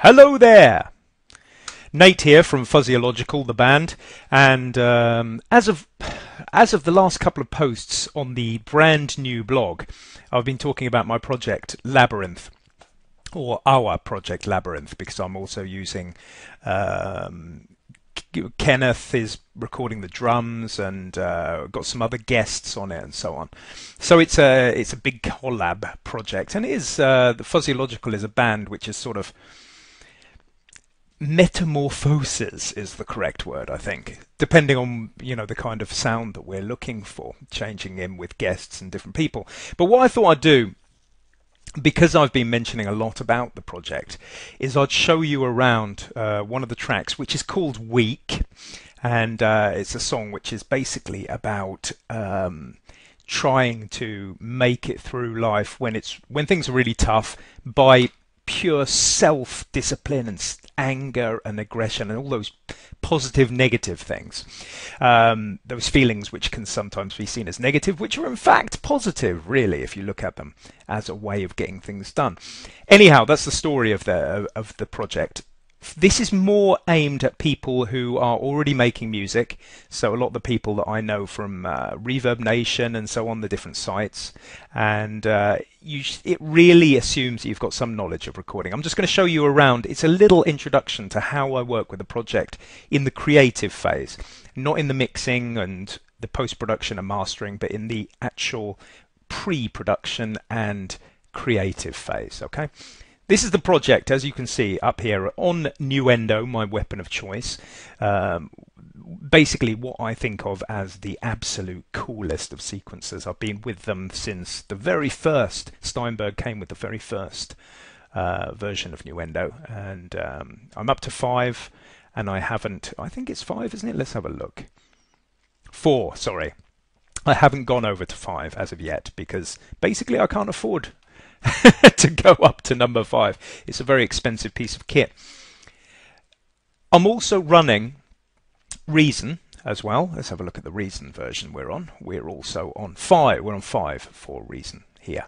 Hello there! Nate here from Fuzzyological, the band, and as of the last couple of posts on the brand new blog, I've been talking about my project Labyrinth, or our project Labyrinth, because I'm also using Kenneth is recording the drums, and got some other guests on it, and so on. So it's a big collab project, and it is the Fuzzyological is a band which is sort of metamorphoses is the correct word, I think, depending on the kind of sound that we're looking for, changing in with guests and different people. But what I thought I'd do, because I've been mentioning a lot about the project, is I'd show you around one of the tracks, which is called Weak, and it's a song which is basically about trying to make it through life when things are really tough by pure self-discipline and anger and aggression and all those positive, negative things. Those feelings which can sometimes be seen as negative, which are in fact positive, really, if you look at them as a way of getting things done. Anyhow, that's the story of the project. This is more aimed at people who are already making music, so a lot of the people that I know from Reverb Nation and so on, the different sites, and it really assumes that you've got some knowledge of recording. I'm just going to show you around. It's a little introduction to how I work with the project in the creative phase, not in the mixing and the post-production and mastering, but in the actual pre-production and creative phase, okay? This is the project, as you can see up here on Nuendo, my weapon of choice. Basically what I think of as the absolute coolest of sequencers. I've been with them since the very first. Steinberg came with the very first version of Nuendo, and I'm up to 5, and I think it's 5, isn't it? Let's have a look. 4, sorry. I haven't gone over to 5 as of yet, because basically I can't afford to go up to number 5. It's a very expensive piece of kit. I'm also running Reason as well. Let's have a look at the Reason version we're on. We're also on 5. We're on 5 for Reason here.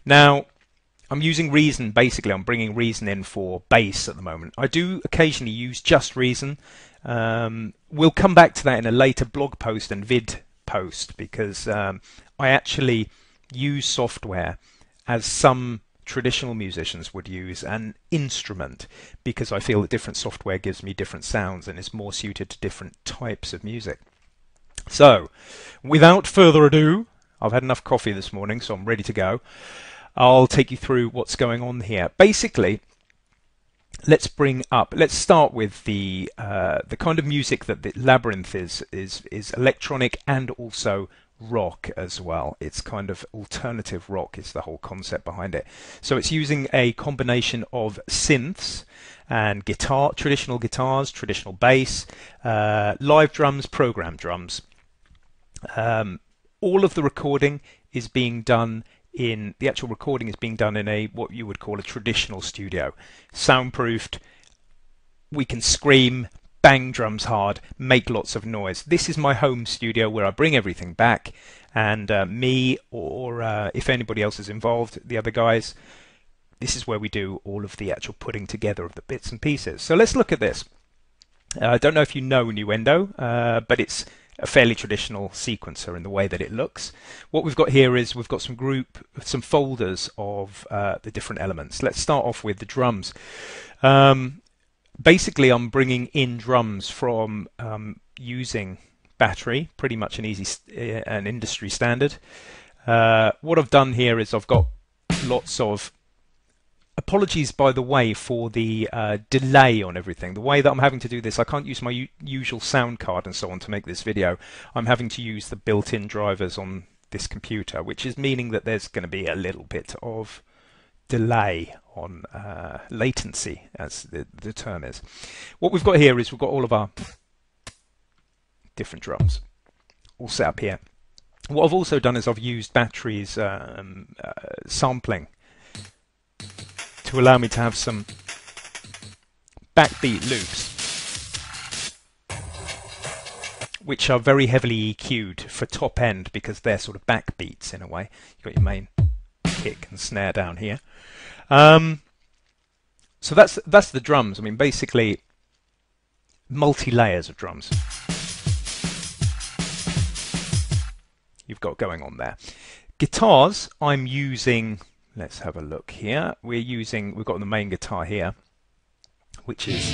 Now, I'm using Reason. Basically, I'm bringing Reason in for bass at the moment. I do occasionally use just Reason. We'll come back to that in a later blog post and vid post, because I actually use software as some traditional musicians would use an instrument, because I feel that different software gives me different sounds and is more suited to different types of music. So, without further ado, I've had enough coffee this morning, so I'm ready to go. I'll take you through what's going on here. Basically, let's start with the kind of music that the Labyrinth is electronic and also rock as well. It's kind of alternative rock is the whole concept behind it. So it's using a combination of synths and traditional guitars, traditional bass, live drums, program drums. All of the recording is being done in a what you would call a traditional studio, soundproofed. We can scream, bang drums hard, make lots of noise. This is my home studio where I bring everything back, and me or if anybody else is involved, the other guys, this is where we do all of the actual putting together of the bits and pieces. So let's look at this. I don't know if you know Nuendo, but it's a fairly traditional sequencer in the way that it looks. What we've got here is we've got some folders of the different elements. Let's start off with the drums. Basically, I'm bringing in drums from using battery, pretty much an industry standard. What I've done here is I've got lots of, apologies by the way for the delay on everything. The way that I'm having to do this, I can't use my usual sound card and so on to make this video. I'm having to use the built-in drivers on this computer, which is meaning that there's going to be a little bit of delay on latency, as the term is. What we've got here is we've got all of our different drums all set up here. What I've also done is I've used batteries sampling to allow me to have some backbeat loops, which are very heavily EQ'd for top end, because they're sort of backbeats in a way. You've got your main kick and snare down here. So that's the drums. I mean, basically multi-layers of drums you've got going on there. Guitars, I'm using, let's have a look here. We've got the main guitar here, which is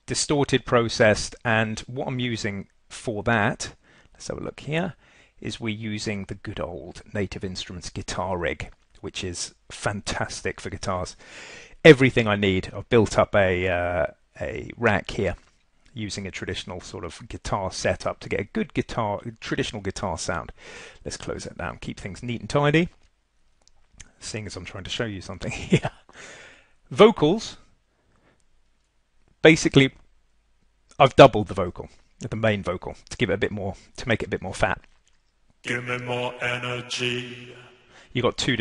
distorted, processed, and what I'm using for that, let's have a look here, is we're using the good old Native Instruments guitar rig, which is fantastic for guitars. Everything I need. I've built up a rack here using a traditional sort of guitar setup to get a good traditional guitar sound. Let's close that down, keep things neat and tidy, seeing as I'm trying to show you something here. Vocals, basically I've doubled the vocal, the main vocal, to give it a bit more, to make it a bit more fat. Give me more energy. You got two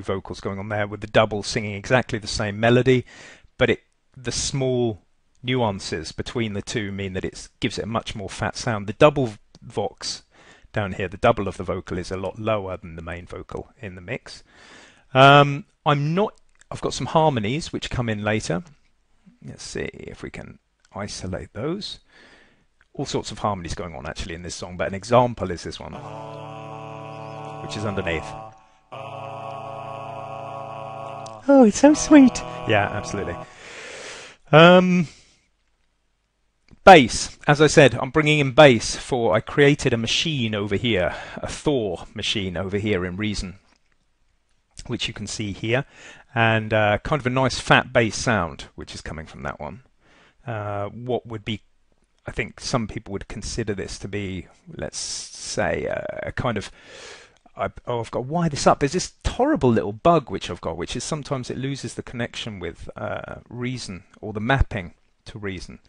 vocals going on there, with the double singing exactly the same melody, but the small nuances between the two mean that it gives it a much more fat sound. The double vox down here, the double of the vocal, is a lot lower than the main vocal in the mix. I've got some harmonies which come in later. Let's see if we can isolate those. All sorts of harmonies going on actually in this song, but an example is this one, which is underneath. Oh, it's so sweet. Yeah, absolutely. Bass. As I said, I'm bringing in bass I created a machine over here, a Thor machine over here in Reason, which you can see here, and kind of a nice fat bass sound, which is coming from that one. What would be, I think some people would consider this to be, let's say, a kind of, I've got to wire this up. There's this horrible little bug which I've got, which is sometimes it loses the connection with Reason, or the mapping to Reason,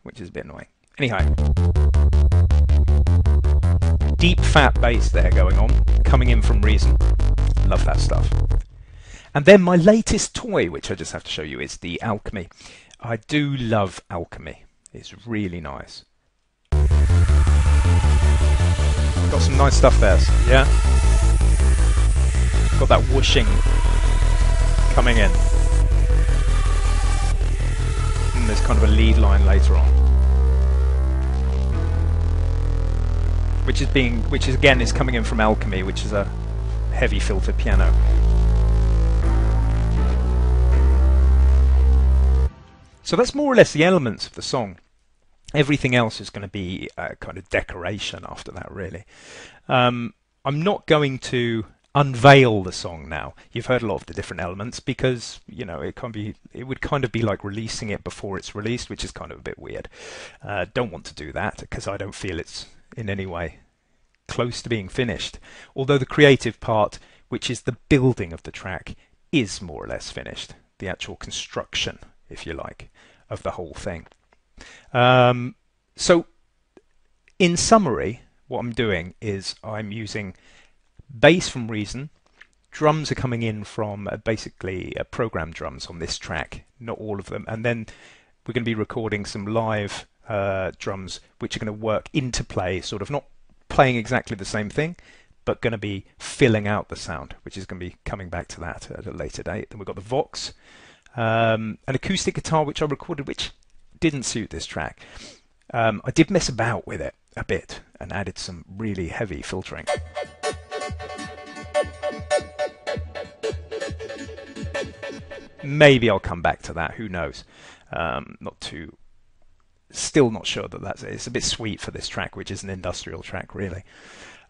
which is a bit annoying. Anyhow, deep fat bass there going on, coming in from Reason. Love that stuff. And then my latest toy, which I just have to show you, is the Alchemy. I do love Alchemy. It's really nice. Got some nice stuff there, yeah? Got that whooshing coming in. And there's kind of a lead line later on. Which again is coming in from Alchemy, which is a heavy filtered piano. So that's more or less the elements of the song. Everything else is going to be kind of decoration after that, really. I'm not going to unveil the song now. You've heard a lot of the different elements, because it would kind of be like releasing it before it's released, which is kind of a bit weird. Don't want to do that, because I don't feel it's in any way close to being finished. Although the creative part, which is the building of the track, is more or less finished. The actual construction, if you like, of the whole thing. So in summary, what I'm doing is I'm using bass from Reason. Drums are coming in from basically program drums on this track, not all of them, and then we're going to be recording some live drums which are going to work into play, sort of not playing exactly the same thing, but going to be filling out the sound, which is going to be coming back to that at a later date. Then we've got the Vox, an acoustic guitar which I recorded, which didn't suit this track. I did mess about with it a bit and added some really heavy filtering. Maybe I'll come back to that, who knows. Still not sure that that's it. It's a bit sweet for this track, which is an industrial track, really.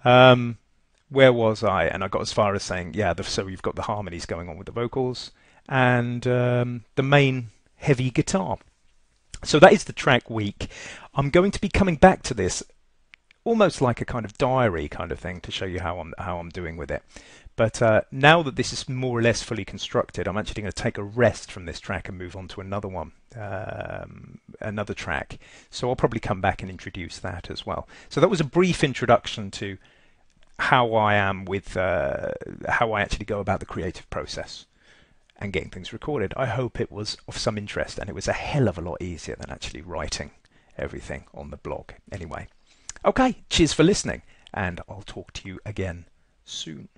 Where was I? And I got as far as saying, yeah, so you've got the harmonies going on with the vocals and the main heavy guitar. So that is the track week. I'm going to be coming back to this almost like a kind of diary kind of thing to show you how I'm doing with it. But now that this is more or less fully constructed, I'm actually going to take a rest from this track and move on to another one, another track. So I'll probably come back and introduce that as well. So that was a brief introduction to how I am with how I actually go about the creative process and getting things recorded. I hope it was of some interest, and it was a hell of a lot easier than actually writing everything on the blog. Anyway, okay, cheers for listening, and I'll talk to you again soon.